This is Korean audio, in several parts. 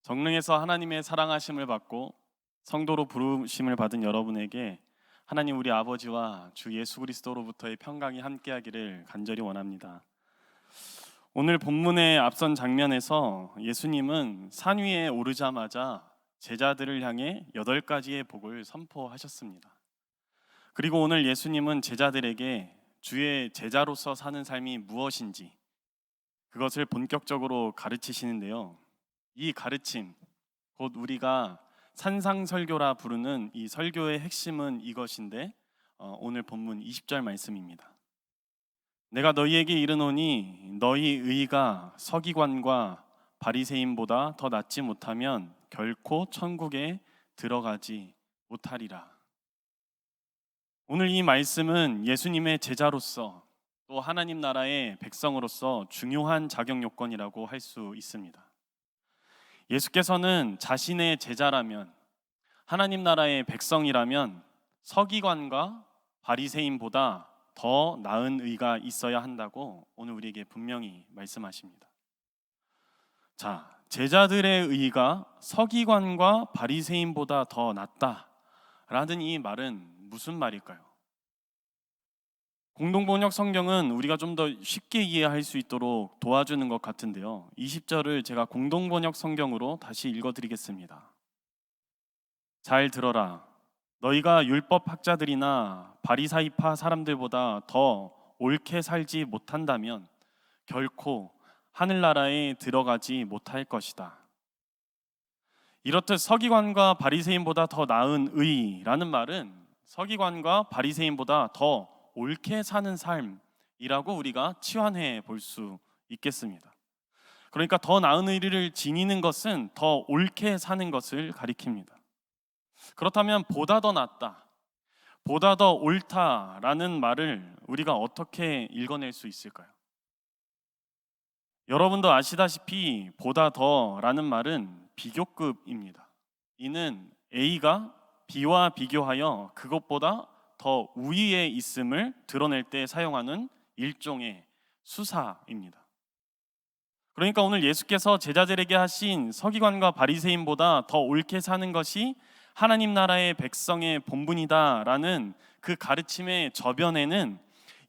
정릉에서 하나님의 사랑하심을 받고 성도로 부르심을 받은 여러분에게 하나님 우리 아버지와 주 예수 그리스도로부터의 평강이 함께하기를 간절히 원합니다. 오늘 본문의 앞선 장면에서 예수님은 산 위에 오르자마자 제자들을 향해 8가지의 복을 선포하셨습니다. 그리고 오늘 예수님은 제자들에게 주의 제자로서 사는 삶이 무엇인지 그것을 본격적으로 가르치시는데요. 이 가르침, 곧 우리가 산상설교라 부르는 이 설교의 핵심은 이것인데 오늘 본문 20절 말씀입니다. 내가 너희에게 이르노니 너희 의가 서기관과 바리새인보다 더 낫지 못하면 결코 천국에 들어가지 못하리라. 오늘 이 말씀은 예수님의 제자로서 또 하나님 나라의 백성으로서 중요한 자격 요건이라고 할 수 있습니다. 예수께서는 자신의 제자라면 하나님 나라의 백성이라면 서기관과 바리새인보다 더 나은 의가 있어야 한다고 오늘 우리에게 분명히 말씀하십니다. 자, 제자들의 의가 서기관과 바리새인보다 더 낫다라는 이 말은 무슨 말일까요? 공동번역 성경은 우리가 좀 더 쉽게 이해할 수 있도록 도와주는 것 같은데요. 20절을 제가 공동번역 성경으로 다시 읽어드리겠습니다. 잘 들어라. 너희가 율법 학자들이나 바리사이파 사람들보다 더 옳게 살지 못한다면 결코 하늘나라에 들어가지 못할 것이다. 이렇듯 서기관과 바리새인보다 더 나은 의라는 말은 서기관과 바리새인보다 더 옳게 사는 삶이라고 우리가 치환해 볼 수 있겠습니다. 그러니까 더 나은 의를 지니는 것은 더 옳게 사는 것을 가리킵니다. 그렇다면 보다 더 낫다, 보다 더 옳다라는 말을 우리가 어떻게 읽어낼 수 있을까요? 여러분도 아시다시피 보다 더라는 말은 비교급입니다. 이는 A가 B와 비교하여 그것보다 더 우위에 있음을 드러낼 때 사용하는 일종의 수사입니다. 그러니까 오늘 예수께서 제자들에게 하신 서기관과 바리새인보다 더 옳게 사는 것이 하나님 나라의 백성의 본분이다라는 그 가르침의 저변에는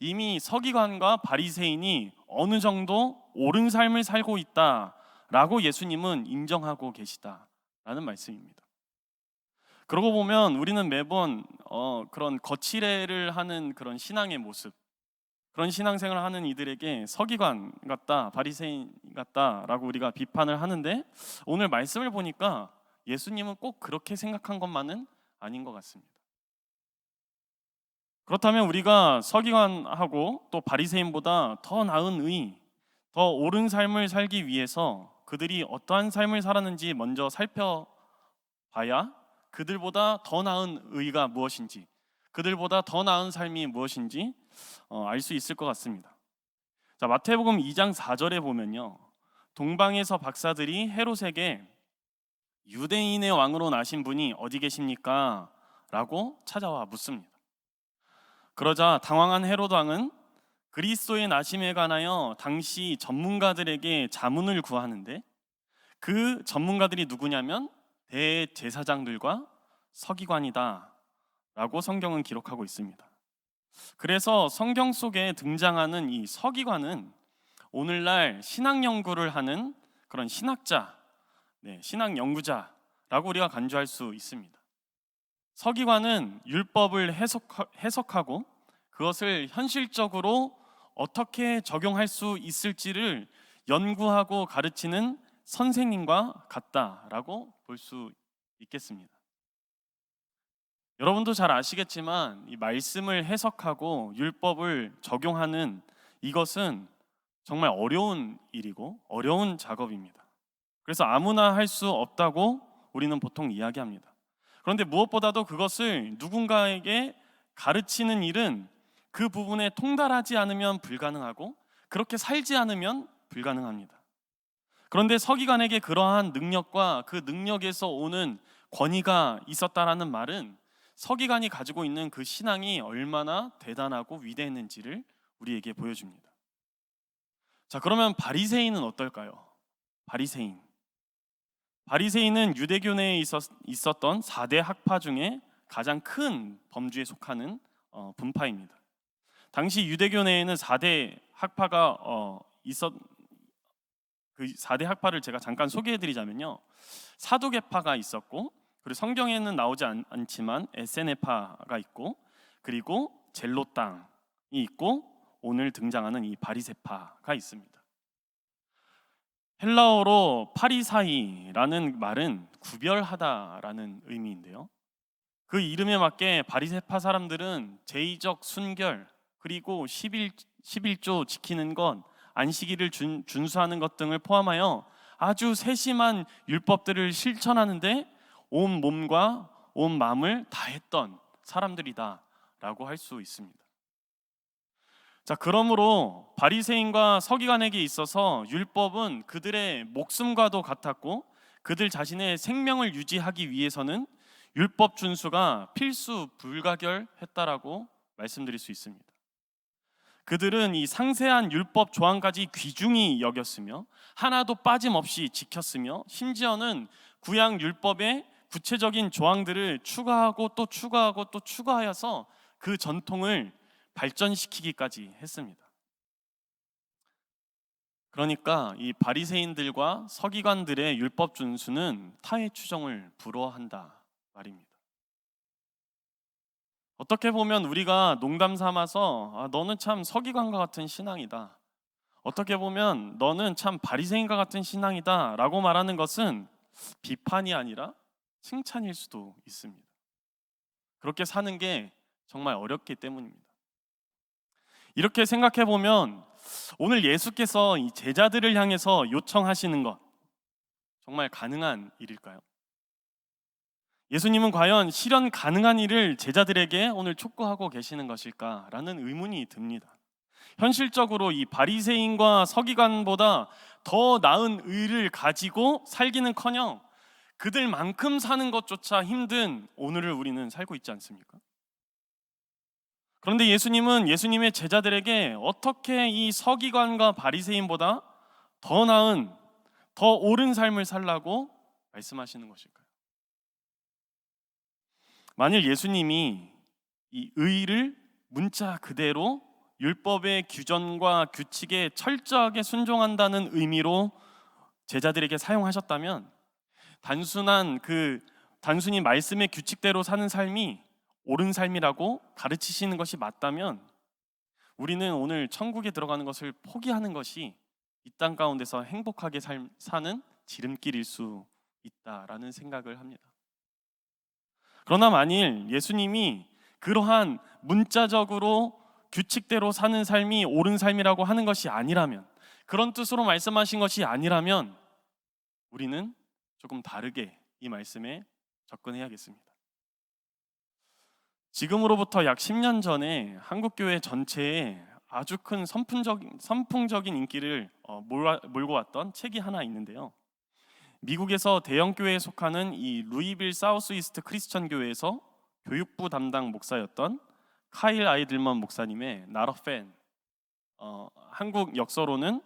이미 서기관과 바리새인이 어느 정도 옳은 삶을 살고 있다라고 예수님은 인정하고 계시다라는 말씀입니다. 그러고 보면 우리는 매번 그런 거칠애를 하는 그런 신앙의 모습, 그런 신앙생활을 하는 이들에게 서기관 같다, 바리새인 같다라고 우리가 비판을 하는데 오늘 말씀을 보니까 예수님은 꼭 그렇게 생각한 것만은 아닌 것 같습니다. 그렇다면 우리가 서기관하고 또 바리새인보다 더 나은 의, 더 옳은 삶을 살기 위해서 그들이 어떠한 삶을 살았는지 먼저 살펴봐야 그들보다 더 나은 의가 무엇인지, 그들보다 더 나은 삶이 무엇인지 알 수 있을 것 같습니다. 자, 마태복음 2장 4절에 보면요, 동방에서 박사들이 헤롯에게 유대인의 왕으로 나신 분이 어디 계십니까? 라고 찾아와 묻습니다. 그러자 당황한 헤롯 왕은 그리스도의 나심에 관하여 당시 전문가들에게 자문을 구하는데 그 전문가들이 누구냐면 대제사장들과 서기관이다 라고 성경은 기록하고 있습니다. 그래서 성경 속에 등장하는 이 서기관은 오늘날 신학 연구를 하는 그런 신학자, 신학 연구자라고 우리가 간주할 수 있습니다. 서기관은 율법을 해석하고 그것을 현실적으로 어떻게 적용할 수 있을지를 연구하고 가르치는 선생님과 같다라고 볼 수 있겠습니다. 여러분도 잘 아시겠지만 이 말씀을 해석하고 율법을 적용하는 이것은 정말 어려운 일이고 어려운 작업입니다. 그래서 아무나 할 수 없다고 우리는 보통 이야기합니다. 그런데 무엇보다도 그것을 누군가에게 가르치는 일은 그 부분에 통달하지 않으면 불가능하고 그렇게 살지 않으면 불가능합니다. 그런데 서기관에게 그러한 능력과 그 능력에서 오는 권위가 있었다라는 말은 서기관이 가지고 있는 그 신앙이 얼마나 대단하고 위대했는지를 우리에게 보여줍니다. 자, 그러면 바리새인은 어떨까요? 바리새인. 바리새인은 유대교 내에 있었던 4대 학파 중에 가장 큰 범주에 속하는 분파입니다. 당시 유대교 내에는 4대 학파가 그 4대 학파를 제가 잠깐 소개해드리자면요, 사두개파가 있었고, 그리고 성경에는 나오지 않지만 에세네파가 있고, 그리고 젤로땅이 있고, 오늘 등장하는 이 바리새파가 있습니다. 헬라어로 파리사이라는 말은 구별하다라는 의미인데요, 그 이름에 맞게 바리새파 사람들은 제의적 순결, 그리고 11조 지키는 것, 안식일을 준수하는 것 등을 포함하여 아주 세심한 율법들을 실천하는데 온 몸과 온 마음을 다했던 사람들이다라고 할 수 있습니다. 자, 그러므로 바리새인과 서기관에게 있어서 율법은 그들의 목숨과도 같았고, 그들 자신의 생명을 유지하기 위해서는 율법 준수가 필수 불가결했다라고 말씀드릴 수 있습니다. 그들은 이 상세한 율법 조항까지 귀중히 여겼으며 하나도 빠짐없이 지켰으며, 심지어는 구약 율법의 구체적인 조항들을 추가하고 또 추가하고 또 추가하여서 그 전통을 발전시키기까지 했습니다. 그러니까 이 바리새인들과 서기관들의 율법 준수는 타의 추종을 불허한다 말입니다. 어떻게 보면 우리가 농담 삼아서 너는 참 서기관과 같은 신앙이다, 어떻게 보면 너는 참 바리새인과 같은 신앙이다 라고 말하는 것은 비판이 아니라 칭찬일 수도 있습니다. 그렇게 사는 게 정말 어렵기 때문입니다. 이렇게 생각해 보면 오늘 예수께서 이 제자들을 향해서 요청하시는 것, 정말 가능한 일일까요? 예수님은 과연 실현 가능한 일을 제자들에게 오늘 촉구하고 계시는 것일까라는 의문이 듭니다. 현실적으로 이 바리새인과 서기관보다 더 나은 의를 가지고 살기는커녕 그들만큼 사는 것조차 힘든 오늘을 우리는 살고 있지 않습니까? 그런데 예수님은 예수님의 제자들에게 어떻게 이 서기관과 바리새인보다 더 나은, 더 옳은 삶을 살라고 말씀하시는 것일까요? 만일 예수님이 이 의를 문자 그대로 율법의 규정과 규칙에 철저하게 순종한다는 의미로 제자들에게 사용하셨다면, 단순히 말씀의 규칙대로 사는 삶이 옳은 삶이라고 가르치시는 것이 맞다면, 우리는 오늘 천국에 들어가는 것을 포기하는 것이 이 땅 가운데서 행복하게 사는 지름길일 수 있다라는 생각을 합니다. 그러나 만일 예수님이 그러한 문자적으로 규칙대로 사는 삶이 옳은 삶이라고 하는 것이 아니라면, 그런 뜻으로 말씀하신 것이 아니라면, 우리는 조금 다르게 이 말씀에 접근해야겠습니다. 지금으로부터 약 10년 전에 한국교회 전체에 아주 큰 선풍적인 인기를 몰고 왔던 책이 하나 있는데요, 미국에서 대형 교회에 속하는 이 루이빌 사우스 이스트 크리스천 교회에서 교육부 담당 목사였던 카일 아이들먼 목사님의 Not a Fan, 한국 역서로는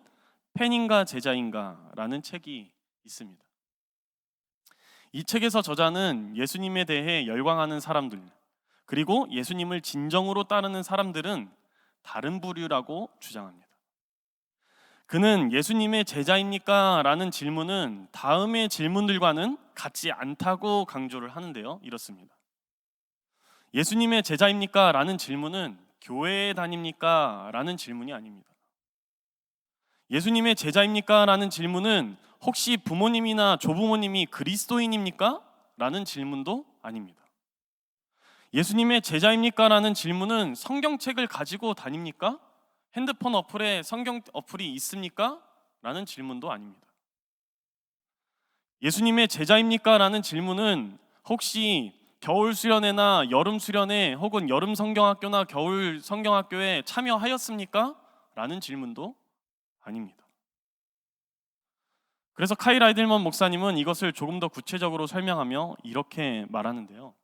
팬인가 제자인가라는 책이 있습니다. 이 책에서 저자는 예수님에 대해 열광하는 사람들, 그리고 예수님을 진정으로 따르는 사람들은 다른 부류라고 주장합니다. 그는 예수님의 제자입니까? 라는 질문은 다음의 질문들과는 같지 않다고 강조를 하는데요, 이렇습니다. 예수님의 제자입니까? 라는 질문은 교회에 다닙니까? 라는 질문이 아닙니다. 예수님의 제자입니까? 라는 질문은 혹시 부모님이나 조부모님이 그리스도인입니까? 라는 질문도 아닙니다. 예수님의 제자입니까? 라는 질문은 성경책을 가지고 다닙니까? 핸드폰 어플에 성경 어플이 있습니까? 라는 질문도 아닙니다. 예수님의 제자입니까? 라는 질문은 혹시 겨울 수련회나 여름 수련회 혹은 여름 성경학교나 겨울 성경학교에 참여하였습니까? 라는 질문도 아닙니다. 그래서 카일 아이들먼 목사님은 이것을 조금 더 구체적으로 설명하며 이렇게 말하는데요,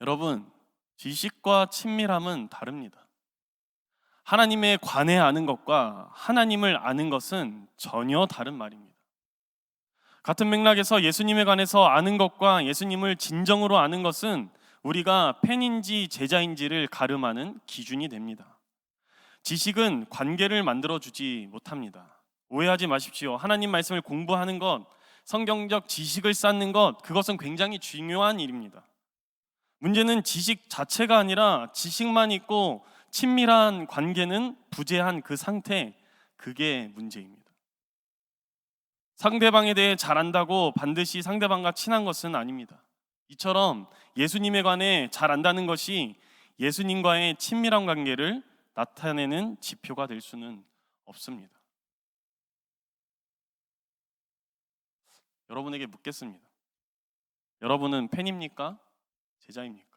여러분, 지식과 친밀함은 다릅니다. 하나님에 관해 아는 것과 하나님을 아는 것은 전혀 다른 말입니다. 같은 맥락에서 예수님에 관해서 아는 것과 예수님을 진정으로 아는 것은 우리가 팬인지 제자인지를 가름하는 기준이 됩니다. 지식은 관계를 만들어주지 못합니다. 오해하지 마십시오. 하나님 말씀을 공부하는 것, 성경적 지식을 쌓는 것, 그것은 굉장히 중요한 일입니다. 문제는 지식 자체가 아니라 지식만 있고 친밀한 관계는 부재한 그 상태, 그게 문제입니다. 상대방에 대해 잘 안다고 반드시 상대방과 친한 것은 아닙니다. 이처럼 예수님에 관해 잘 안다는 것이 예수님과의 친밀한 관계를 나타내는 지표가 될 수는 없습니다. 여러분에게 묻겠습니다. 여러분은 팬입니까? 제자입니까?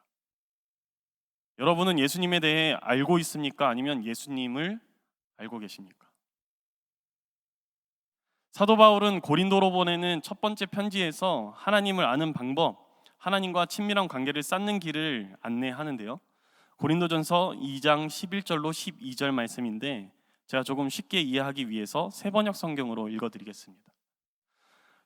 여러분은 예수님에 대해 알고 있습니까? 아니면 예수님을 알고 계십니까? 사도 바울은 고린도로 보내는 첫 번째 편지에서 하나님을 아는 방법, 하나님과 친밀한 관계를 쌓는 길을 안내하는데요. 고린도전서 2장 11절로 12절 말씀인데 제가 조금 쉽게 이해하기 위해서 세번역 성경으로 읽어드리겠습니다.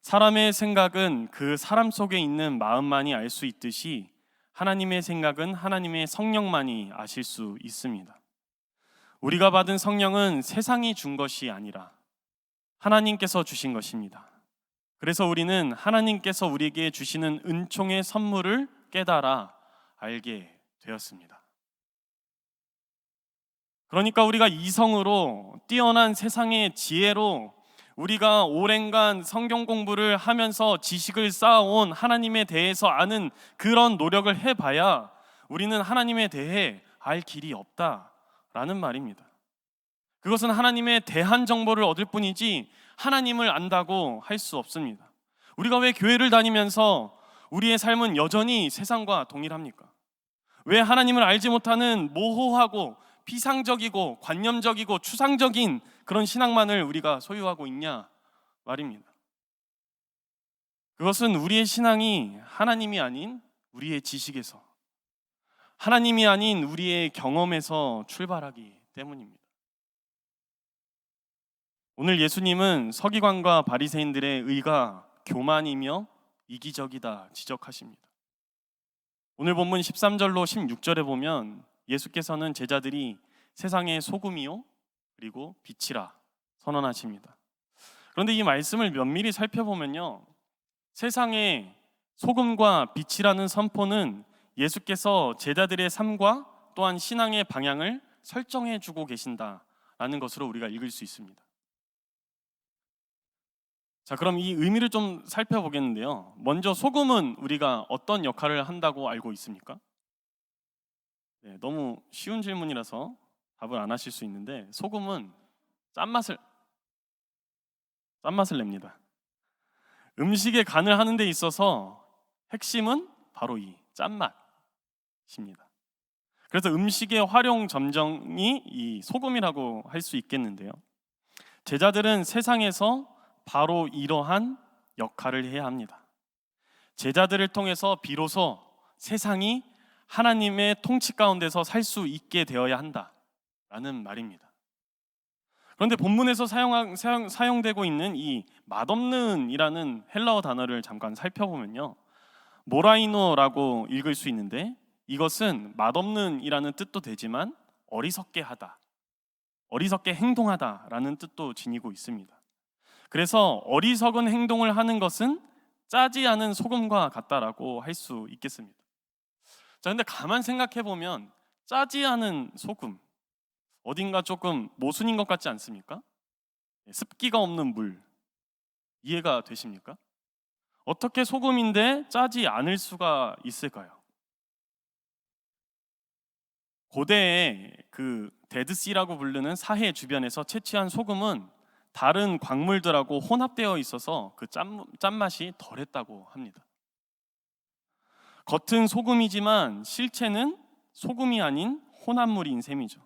사람의 생각은 그 사람 속에 있는 마음만이 알 수 있듯이 하나님의 생각은 하나님의 성령만이 아실 수 있습니다. 우리가 받은 성령은 세상이 준 것이 아니라 하나님께서 주신 것입니다. 그래서 우리는 하나님께서 우리에게 주시는 은총의 선물을 깨달아 알게 되었습니다. 그러니까 우리가 이성으로 뛰어난 세상의 지혜로 우리가 오랜간 성경 공부를 하면서 지식을 쌓아온 하나님에 대해서 아는 그런 노력을 해봐야 우리는 하나님에 대해 알 길이 없다라는 말입니다. 그것은 하나님에 대한 정보를 얻을 뿐이지 하나님을 안다고 할 수 없습니다. 우리가 왜 교회를 다니면서 우리의 삶은 여전히 세상과 동일합니까? 왜 하나님을 알지 못하는 모호하고 피상적이고 관념적이고 추상적인 그런 신앙만을 우리가 소유하고 있냐 말입니다. 그것은 우리의 신앙이 하나님이 아닌 우리의 지식에서, 하나님이 아닌 우리의 경험에서 출발하기 때문입니다. 오늘 예수님은 서기관과 바리새인들의 의가 교만이며 이기적이다 지적하십니다. 오늘 본문 13절로 16절에 보면 예수께서는 제자들이 세상의 소금이요 그리고 빛이라 선언하십니다. 그런데 이 말씀을 면밀히 살펴보면요, 세상의 소금과 빛이라는 선포는 예수께서 제자들의 삶과 또한 신앙의 방향을 설정해 주고 계신다라는 것으로 우리가 읽을 수 있습니다. 자, 그럼 이 의미를 좀 살펴보겠는데요. 먼저 소금은 우리가 어떤 역할을 한다고 알고 있습니까? 네, 너무 쉬운 질문이라서 답을 안 하실 수 있는데 소금은 짠맛을 냅니다. 음식의 간을 하는 데 있어서 핵심은 바로 이 짠맛입니다. 그래서 음식의 활용 점정이 이 소금이라고 할 수 있겠는데요. 제자들은 세상에서 바로 이러한 역할을 해야 합니다. 제자들을 통해서 비로소 세상이 하나님의 통치 가운데서 살 수 있게 되어야 한다라는 말입니다. 그런데 본문에서 사용되고 있는 이 맛없는이라는 헬라어 단어를 잠깐 살펴보면요, 모라이노라고 읽을 수 있는데 이것은 맛없는이라는 뜻도 되지만 어리석게 하다, 어리석게 행동하다라는 뜻도 지니고 있습니다. 그래서 어리석은 행동을 하는 것은 짜지 않은 소금과 같다라고 할 수 있겠습니다. 자, 근데 가만 생각해 보면 짜지 않은 소금, 어딘가 조금 모순인 것 같지 않습니까? 습기가 없는 물, 이해가 되십니까? 어떻게 소금인데 짜지 않을 수가 있을까요? 고대에 그 데드시라고 부르는 사해 주변에서 채취한 소금은 다른 광물들하고 혼합되어 있어서 그 짠맛이 덜했다고 합니다. 겉은 소금이지만 실체는 소금이 아닌 혼합물인 셈이죠.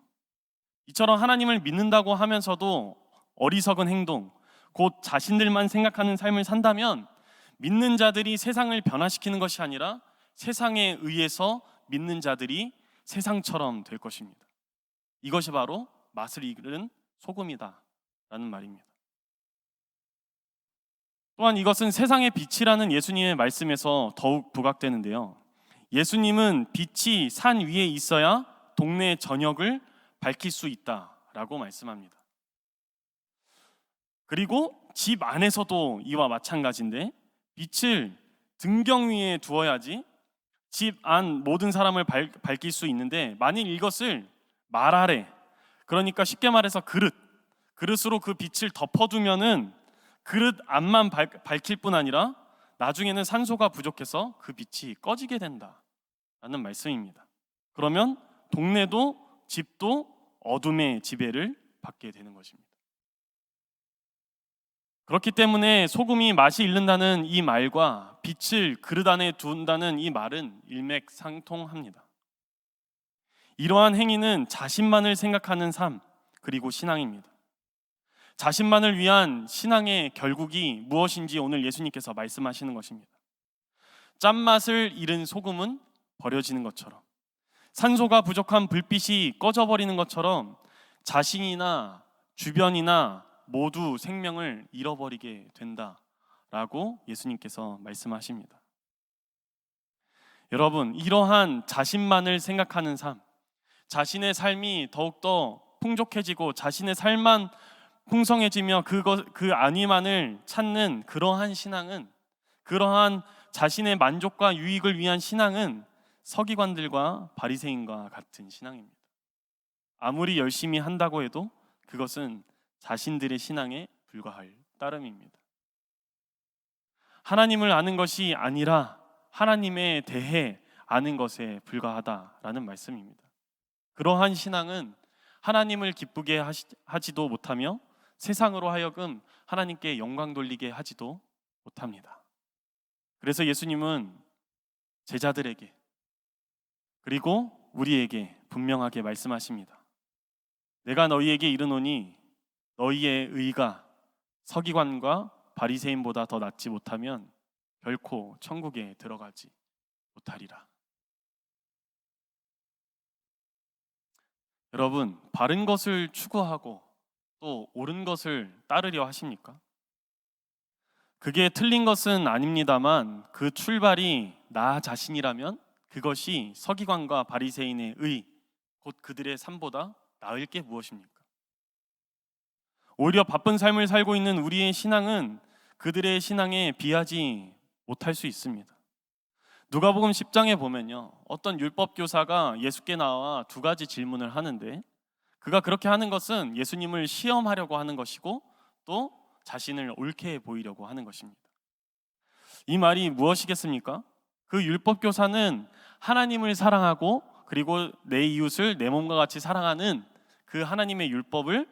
이처럼 하나님을 믿는다고 하면서도 어리석은 행동, 곧 자신들만 생각하는 삶을 산다면 믿는 자들이 세상을 변화시키는 것이 아니라 세상에 의해서 믿는 자들이 세상처럼 될 것입니다. 이것이 바로 맛을 잃은 소금이다 라는 말입니다. 또한 이것은 세상의 빛이라는 예수님의 말씀에서 더욱 부각되는데요. 예수님은 빛이 산 위에 있어야 동네의 저녁을 밝힐 수 있다라고 말씀합니다. 그리고 집 안에서도 이와 마찬가지인데, 빛을 등경 위에 두어야지 집 안 모든 사람을 밝힐 수 있는데, 만일 이것을 말 아래, 그러니까 쉽게 말해서 그릇으로 그 빛을 덮어두면은 그릇 안만 밝힐 뿐 아니라 나중에는 산소가 부족해서 그 빛이 꺼지게 된다라는 말씀입니다. 그러면 동네도 집도 어둠의 지배를 받게 되는 것입니다. 그렇기 때문에 소금이 맛이 잃는다는 이 말과 빛을 그릇 안에 둔다는 이 말은 일맥상통합니다. 이러한 행위는 자신만을 생각하는 삶, 그리고 신앙입니다. 자신만을 위한 신앙의 결국이 무엇인지 오늘 예수님께서 말씀하시는 것입니다. 짠맛을 잃은 소금은 버려지는 것처럼, 산소가 부족한 불빛이 꺼져버리는 것처럼 자신이나 주변이나 모두 생명을 잃어버리게 된다라고 예수님께서 말씀하십니다. 여러분, 이러한 자신만을 생각하는 삶, 자신의 삶이 더욱더 풍족해지고 자신의 삶만 풍성해지며 그 안위만을 찾는 그러한 신앙은, 그러한 자신의 만족과 유익을 위한 신앙은 서기관들과 바리새인과 같은 신앙입니다. 아무리 열심히 한다고 해도 그것은 자신들의 신앙에 불과할 따름입니다. 하나님을 아는 것이 아니라 하나님에 대해 아는 것에 불과하다라는 말씀입니다. 그러한 신앙은 하나님을 기쁘게 하지도 못하며 세상으로 하여금 하나님께 영광 돌리게 하지도 못합니다. 그래서 예수님은 제자들에게 그리고 우리에게 분명하게 말씀하십니다. 내가 너희에게 이르노니 너희의 의가 서기관과 바리새인보다 더 낫지 못하면 결코 천국에 들어가지 못하리라. 여러분, 바른 것을 추구하고 또 옳은 것을 따르려 하십니까? 그게 틀린 것은 아닙니다만 그 출발이 나 자신이라면 그것이 서기관과 바리새인의 의, 곧 그들의 삶보다 나을 게 무엇입니까? 오히려 바쁜 삶을 살고 있는 우리의 신앙은 그들의 신앙에 비하지 못할 수 있습니다. 누가복음 10장에 보면요, 어떤 율법 교사가 예수께 나와 두 가지 질문을 하는데, 그가 그렇게 하는 것은 예수님을 시험하려고 하는 것이고 또 자신을 옳게 보이려고 하는 것입니다. 이 말이 무엇이겠습니까? 그 율법 교사는 하나님을 사랑하고 그리고 내 이웃을 내 몸과 같이 사랑하는 그 하나님의 율법을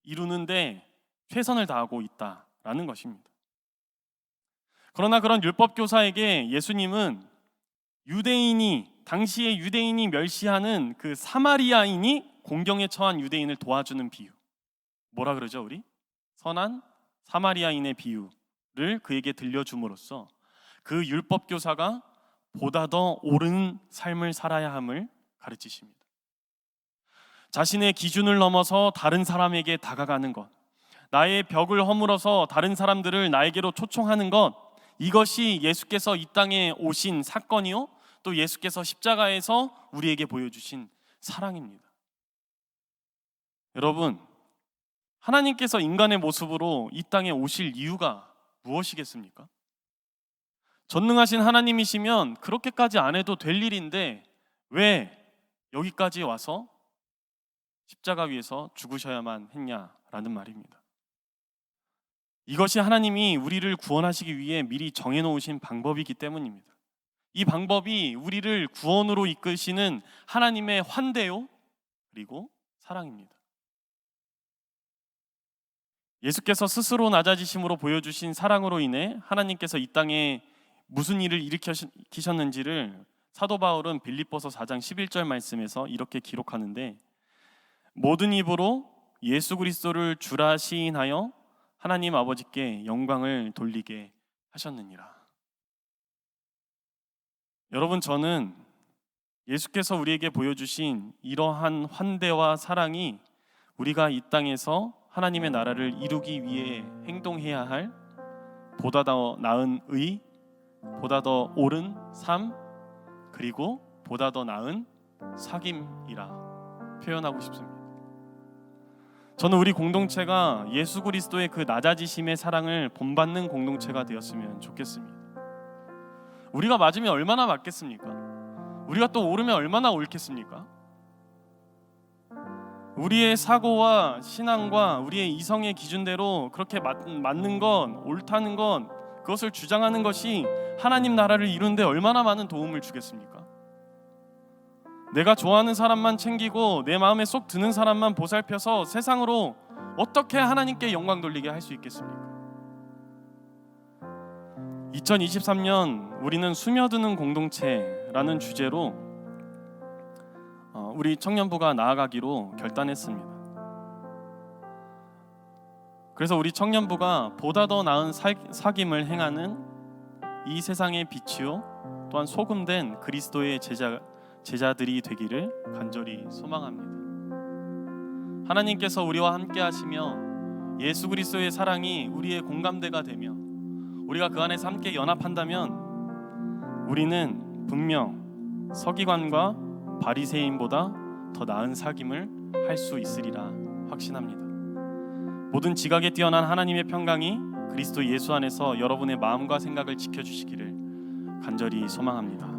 이루는데 최선을 다하고 있다라는 것입니다. 그러나 그런 율법 교사에게 예수님은 당시의 유대인이 멸시하는 그 사마리아인이 공경에 처한 유대인을 도와주는 비유, 뭐라 그러죠 우리? 선한 사마리아인의 비유를 그에게 들려줌으로써 그 율법 교사가 보다 더 옳은 삶을 살아야 함을 가르치십니다. 자신의 기준을 넘어서 다른 사람에게 다가가는 것, 나의 벽을 허물어서 다른 사람들을 나에게로 초청하는 것, 이것이 예수께서 이 땅에 오신 사건이요, 또 예수께서 십자가에서 우리에게 보여주신 사랑입니다. 여러분, 하나님께서 인간의 모습으로 이 땅에 오실 이유가 무엇이겠습니까? 전능하신 하나님이시면 그렇게까지 안 해도 될 일인데 왜 여기까지 와서 십자가 위에서 죽으셔야만 했냐라는 말입니다. 이것이 하나님이 우리를 구원하시기 위해 미리 정해놓으신 방법이기 때문입니다. 이 방법이 우리를 구원으로 이끄시는 하나님의 환대요, 그리고 사랑입니다. 예수께서 스스로 낮아지심으로 보여주신 사랑으로 인해 하나님께서 이 땅에 무슨 일을 일으키셨는지를 사도 바울은 빌립보서 4장 11절 말씀에서 이렇게 기록하는데, 모든 입으로 예수 그리스도를 주라 시인하여 하나님 아버지께 영광을 돌리게 하셨느니라. 여러분, 저는 예수께서 우리에게 보여주신 이러한 환대와 사랑이 우리가 이 땅에서 하나님의 나라를 이루기 위해 행동해야 할 보다 더 나은 의, 보다 더 옳은 삶, 그리고 보다 더 나은 사귐이라 표현하고 싶습니다. 저는 우리 공동체가 예수 그리스도의 그 낮아지심의 사랑을 본받는 공동체가 되었으면 좋겠습니다. 우리가 맞으면 얼마나 맞겠습니까? 우리가 또 옳으면 얼마나 옳겠습니까? 우리의 사고와 신앙과 우리의 이성의 기준대로 그렇게 맞는 건, 옳다는 건, 그것을 주장하는 것이 하나님 나라를 이루는 데 얼마나 많은 도움을 주겠습니까? 내가 좋아하는 사람만 챙기고 내 마음에 쏙 드는 사람만 보살펴서 세상으로 어떻게 하나님께 영광 돌리게 할 수 있겠습니까? 2023년 우리는 스며드는 공동체라는 주제로 우리 청년부가 나아가기로 결단했습니다. 그래서 우리 청년부가 보다 더 나은 사귐을 행하는 이 세상의 빛이요 또한 소금된 그리스도의 제자들이 되기를 간절히 소망합니다. 하나님께서 우리와 함께 하시며 예수 그리스도의 사랑이 우리의 공감대가 되며 우리가 그 안에서 함께 연합한다면 우리는 분명 서기관과 바리새인보다 더 나은 사귐을 할 수 있으리라 확신합니다. 모든 지각에 뛰어난 하나님의 평강이 그리스도 예수 안에서 여러분의 마음과 생각을 지켜주시기를 간절히 소망합니다.